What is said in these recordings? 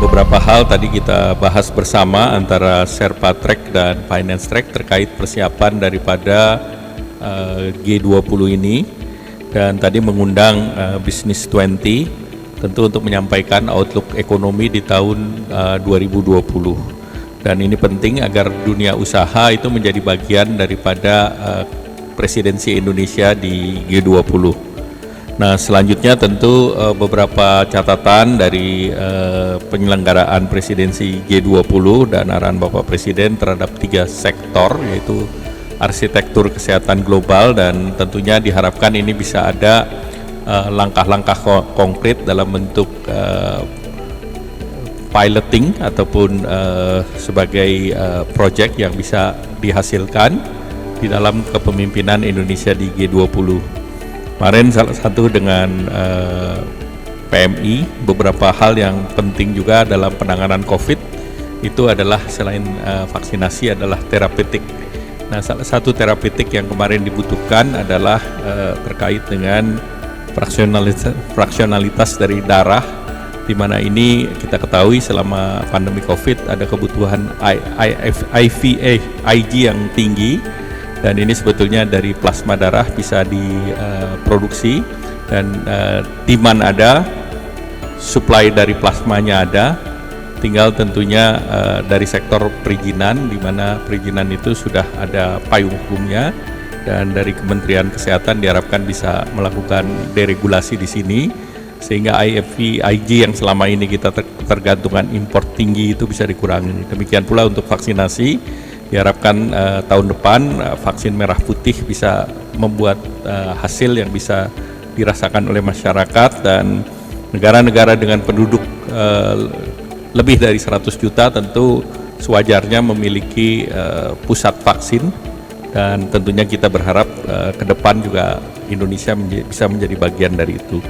Beberapa hal tadi kita bahas bersama antara Sherpa Track dan Finance Track terkait persiapan daripada G20 ini, dan tadi mengundang Business 20 tentu untuk menyampaikan outlook ekonomi di tahun 2020, dan ini penting agar dunia usaha itu menjadi bagian daripada presidensi Indonesia di G20. Nah, selanjutnya tentu beberapa catatan dari penyelenggaraan presidensi G20 dan arahan Bapak Presiden terhadap 3 sektor, yaitu arsitektur kesehatan global, dan tentunya diharapkan ini bisa ada langkah-langkah konkret dalam bentuk piloting ataupun sebagai project yang bisa dihasilkan di dalam kepemimpinan Indonesia di G20. Kemarin salah satu dengan PMI, beberapa hal yang penting juga dalam penanganan COVID itu adalah selain vaksinasi adalah terapeutik. Nah, salah satu terapeutik yang kemarin dibutuhkan adalah terkait dengan fraksionalitas dari darah, di mana ini kita ketahui selama pandemi COVID ada kebutuhan IG yang tinggi. Dan ini sebetulnya dari plasma darah bisa diproduksi, dan demand ada, supply dari plasmanya ada, tinggal tentunya dari sektor perizinan, di mana perizinan itu sudah ada payung hukumnya, dan dari Kementerian Kesehatan diharapkan bisa melakukan deregulasi di sini, sehingga IG yang selama ini kita tergantungan impor tinggi itu bisa dikurangi. Demikian pula untuk vaksinasi. Diharapkan tahun depan vaksin merah putih bisa membuat hasil yang bisa dirasakan oleh masyarakat, dan negara-negara dengan penduduk lebih dari 100 juta tentu sewajarnya memiliki pusat vaksin, dan tentunya kita berharap ke depan juga Indonesia bisa menjadi bagian dari itu.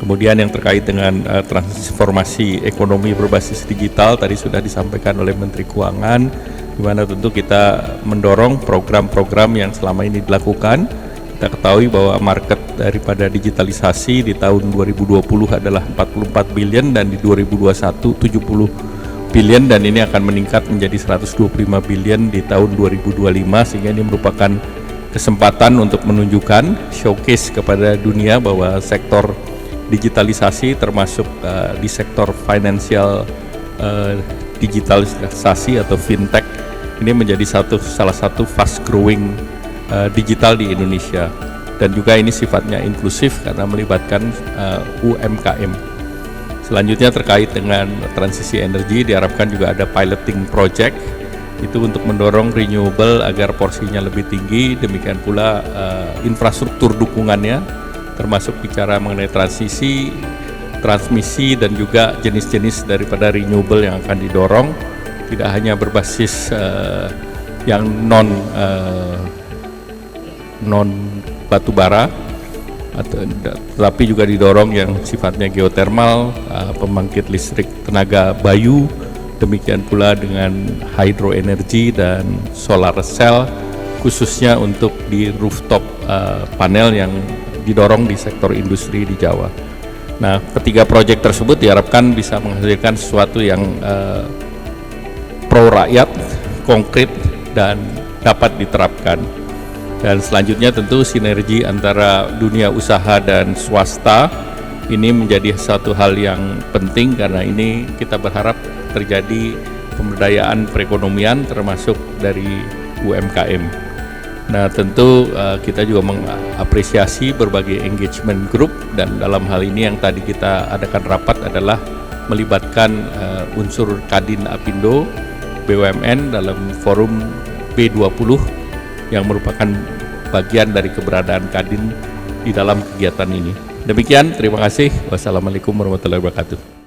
Kemudian yang terkait dengan transformasi ekonomi berbasis digital tadi sudah disampaikan oleh Menteri Keuangan, di mana tentu kita mendorong program-program yang selama ini dilakukan. Kita ketahui bahwa market daripada digitalisasi di tahun 2020 adalah 44 billion, dan di 2021 70 billion, dan ini akan meningkat menjadi 125 billion di tahun 2025, sehingga ini merupakan kesempatan untuk menunjukkan showcase kepada dunia bahwa sektor digitalisasi termasuk di sektor financial digitalisasi atau fintech ini menjadi salah satu fast growing digital di Indonesia, dan juga ini sifatnya inklusif karena melibatkan UMKM. Selanjutnya terkait dengan transisi energi, diharapkan juga ada piloting project itu untuk mendorong renewable agar porsinya lebih tinggi, demikian pula infrastruktur dukungannya termasuk bicara mengenai transmisi dan juga jenis-jenis daripada renewable yang akan didorong, tidak hanya berbasis yang non batu bara, tetapi juga didorong yang sifatnya geothermal, pembangkit listrik tenaga bayu, demikian pula dengan hydroenergy dan solar cell, khususnya untuk di rooftop panel yang didorong di sektor industri di Jawa. Nah, ketiga proyek tersebut diharapkan bisa menghasilkan sesuatu yang pro rakyat, konkret, dan dapat diterapkan. Dan selanjutnya tentu sinergi antara dunia usaha dan swasta ini menjadi satu hal yang penting, karena ini kita berharap terjadi pemberdayaan perekonomian termasuk dari UMKM. Nah, tentu kita juga mengapresiasi berbagai engagement group, dan dalam hal ini yang tadi kita adakan rapat adalah melibatkan unsur Kadin Apindo, BUMN dalam forum B20 yang merupakan bagian dari keberadaan Kadin di dalam kegiatan ini. Demikian, terima kasih. Wassalamualaikum warahmatullahi wabarakatuh.